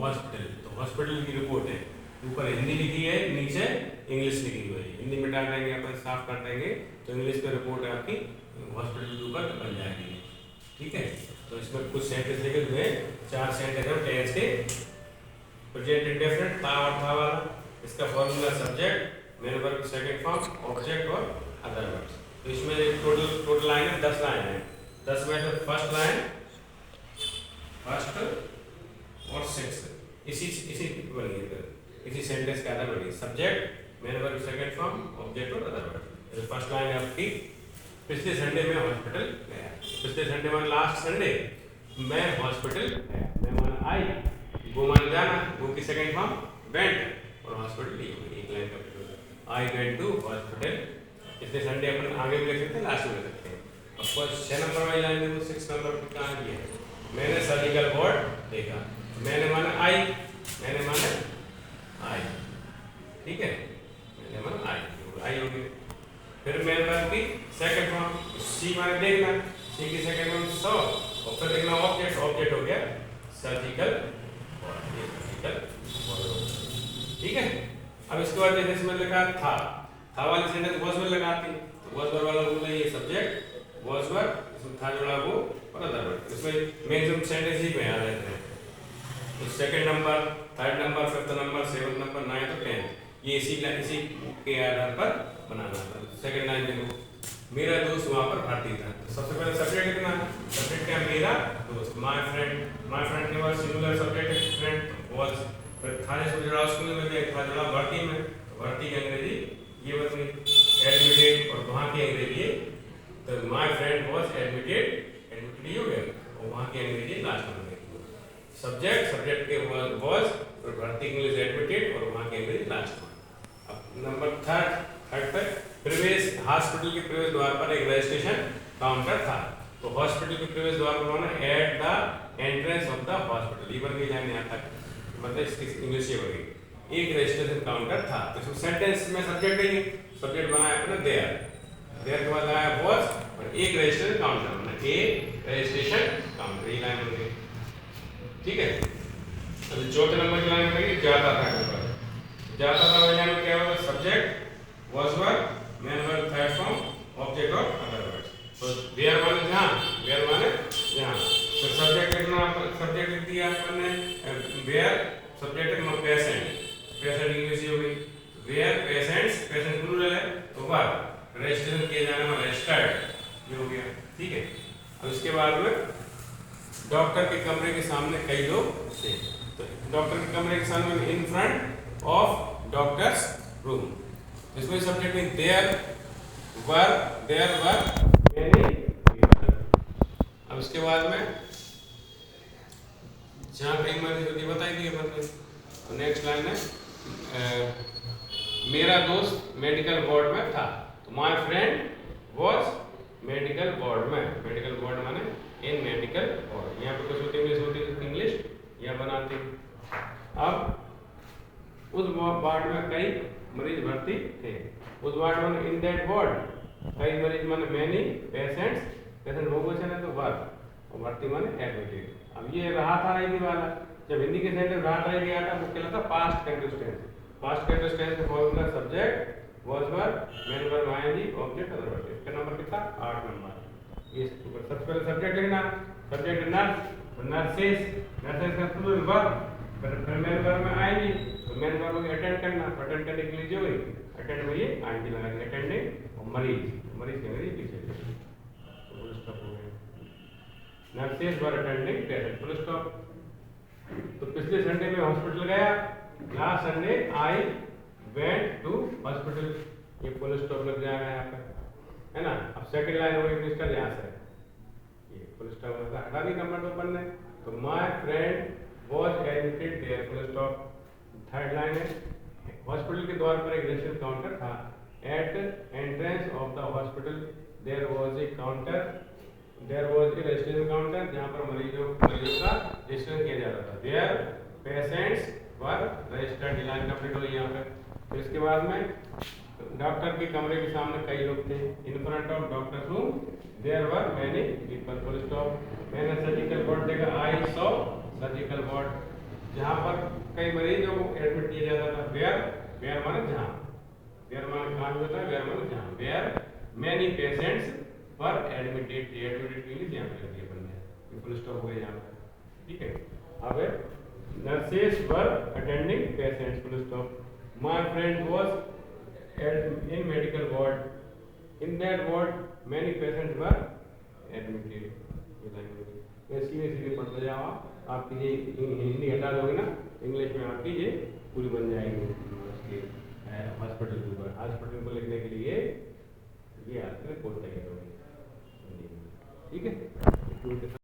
Hospital, तो hospital की report है, ऊपर हिंदी लिखी है, नीचे इंग्लिश लिखी हुई है। हिंदी में डाल देंगे अपन, साफ कर देंगे तो इंग्लिश पे रिपोर्ट आपकी हॉस्पिटल के ऊपर बन जाएगी। ठीक है, तो इसमें कुछ सेंटेंस लिखे हुए, 4 सेंटेंस है टेंस के। प्रेजेंट इंडेफिनिट था और था वाला, इसका formula subject, main verb second form, object और अदर वर्ड्स। तो इसमें टोटल लाइन है 10 लाइन है। 10 में से फर्स्ट लाइन, फर्स्ट और सिक्स्थ इसी बनी है, इसी सेंटेंस के आधार बनी। Subject, main verb second form, object और अदर वर्ड्स। फर्स्ट लाइन है आपकी, पिछले संडे में हॉस्पिटल गया। पिछले संडे में लास्ट संडे मैं हॉस्पिटल गया। मैं माना आई, वो मान जाना, वो की सेकंड फॉर्म वेंट और हॉस्पिटल ली हुई, एक लाइन का आई वेंट टू हॉस्पिटल। पिछले संडे अपन आगे भी लिख सकते हैं, लास्ट में लिख सकते हैं। ऑफ कोर्स 6 नंबर वाली लाइन में 6 नंबर की कहां है, मैंने सर्जिकल बोर्ड देखा। मैंने माना आई, मैंने माना आई, ठीक है, मैंने माना आई हो गई। फिर मेन वर्ब की सेकंड फॉर्म, सी माने देखना, सी की सेकंड फॉर्म सॉ, और फिर देखना ऑब्जेक्ट, ऑब्जेक्ट हो गया सर्जिकल बोर्ड, ये सर्जिकल बोर्ड। ठीक है, अब इसके बाद जैसे इसमें लिखा था वाली सेंटेंस वाज वर लगाती, तो वाज वर वाला रूल है, ये सब्जेक्ट वाज वर, इसमें था जुड़ा वो और अदर वर्ड। इसमें मैक्सिमम सेंटेंस ही में आ जाते हैं। तो second number, third number, fifth number, seventh number, 9th और 10th, ये इसी के आधार पर बनाना था। सेकंड लाइन देखो, मेरा दोस्त वहां पर भर्ती था। तो सबसे पहले सब्जेक्ट लिखना, सब्जेक्ट क्या, मेरा दोस्त, माय फ्रेंड के बाद सिंगुलर सब्जेक्ट फ्रेंड वाज, फिर था से जुड़ा स्कूल में, था जुड़ा भर्ती में, तो भर्ती की अंग्रेजी ये बनी एडमिटेड, और वहां की अंग्रेजी तो माय फ्रेंड वाज एडमिटेड ही हो गया, और वहां की अंग्रेजी लास्ट में सब्जेक्ट के वाज और भर्ती के लिए एडमिटेड, और वहां के अंग्रेजी लास्ट में। अब नंबर थर्ड पे प्रवेश, हॉस्पिटल के प्रवेश द्वार पर एक रजिस्ट्रेशन काउंटर था। तो हॉस्पिटल के प्रवेश द्वार पर होना at the entrance of the hospital, ये बन गई लाइन यहाँ तक, मतलब इसकी इंग्लिश ये बन गई, एक रजिस्ट्रेशन काउंटर था। तो इसमें सेंटेंस में सब्जेक्ट है, सब्जेक्ट बनाया अपने देयर के बाद आया वाज, और एक रजिस्ट्रेशन काउंटर बना, एक रजिस्ट्रेशन काउंटर, ये लाइन बन गई। ठीक है, अब चौथे नंबर की लाइन बनेगी जाता था नंबर, जाता था वाली लाइन में क्या होगा, subject was were, main verb third form, object और अदर वर्ड्स। तो वेयर माने जहां, वेयर माने जहां, तो सब्जेक्ट लिखना, सब्जेक्ट लिख दिया हमने वेयर, सब्जेक्ट लिखना पेशेंट, पेशेंट इंग्लिश हो गई, वेयर पेशेंट्स, पेशेंट प्लूरल है, तो वर्ब रजिस्ट्रेशन किया जाना में रजिस्टर्ड, ये हो गया। ठीक है, अब इसके बाद में डॉक्टर के कमरे के सामने कई लोग थे। तो डॉक्टर के कमरे के सामने, इन फ्रंट ऑफ डॉक्टर्स रूम, इसमें सब्जेक्ट में देयर वर मैनी पीपल। अब इसके बाद में जहाँ कहीं मर्जी होती बताई दी अपन ने। तो नेक्स्ट लाइन है मेरा दोस्त मेडिकल वार्ड में था। तो my friend was medical ward में, मेडिकल वार्ड माने इन मेडिकल वार्ड, यहाँ पे कुछ होती इंग्लिश होती है, इंग्लिश यहाँ बनाते। अब उस वार्ड में कई मरीज भर्ती थे। उस वार्ड में इन दैट वार्ड कई मरीज माने मेनी पेशेंट्स, पेशेंट बहुवचन है तो वर्ब, और भर्ती माने एडमिटेड। अब ये रहा था नहीं वाला, जब हिंदी के सेंटेंस रहा था गया था वो कहलाता past continuous tense. Past continuous tense का formula subject was verb, main verb ING, object other verb. इसका नंबर कितना, 8 नंबर। ये सबसे पहले सब्जेक्ट लिखना, सब्जेक्ट नर्स, नर्सेस का प्लूरल वर्ब, फिर मेन वर्ब में आएंगी, तो मेन वर्ब को अटेंड करना, अटेंड करने के लिए जो है अटेंड में ये आईएनजी लगाएंगे, अटेंडिंग, और मरीज के अंग्रेजी पीछे तो फुल स्टॉप हो गया। Nurses were attending patient, full stop. तो पिछले संडे में हॉस्पिटल गया, last Sunday I went to hospital, ये फुल स्टॉप लग जाएगा यहाँ पे, है ना। अब सेकंड लाइन हो गई मिस्टर, यहाँ से ये फुल स्टॉप होगा, हटा दी नंबर तो अपन ने। तो my friend was admitted there, full stop. Third line है हॉस्पिटल के द्वार पर एक रजिस्ट्रेशन काउंटर था। At entrance of the hospital there was a counter, there was a registration counter, जहाँ पर मरीजों का रजिस्ट्रेशन किया जाता था। There patients were registered, line complete हो गई यहाँ पे। फिर इसके बाद में डॉक्टर के कमरे के सामने कई लोग थे। In front of doctor room there were many people, full stop. मैंने सर्जिकल बोर्ड देखा, आई सॉ सर्जिकल बोर्ड। जहाँ पर कई मरीजों को एडमिट किया जाता था, वेयर, वेयर माने जहाँ, वेयर माने कहाँ होता है, वेयर माने जहाँ, वेयर मैनी पेशेंट्स पर एडमिटेड, एडमिटेड के लिए यहाँ पे लग दिया बनने, फुल स्टॉप हो गया यहाँ पर, ठीक है। अब nurses were attending patients, full stop. My friend was in medical ward. In that ward, many patients were admitted. सीधे सीधे पढ़ते जाओ, आपकी ये हिंदी हटा दोगे ना, इंग्लिश में आपकी ये पूरी बन जाएगी उसके हॉस्पिटल के ऊपर। हॉस्पिटल को लिखने के लिए ये आपके कोड तैयार होगी, ठीक है।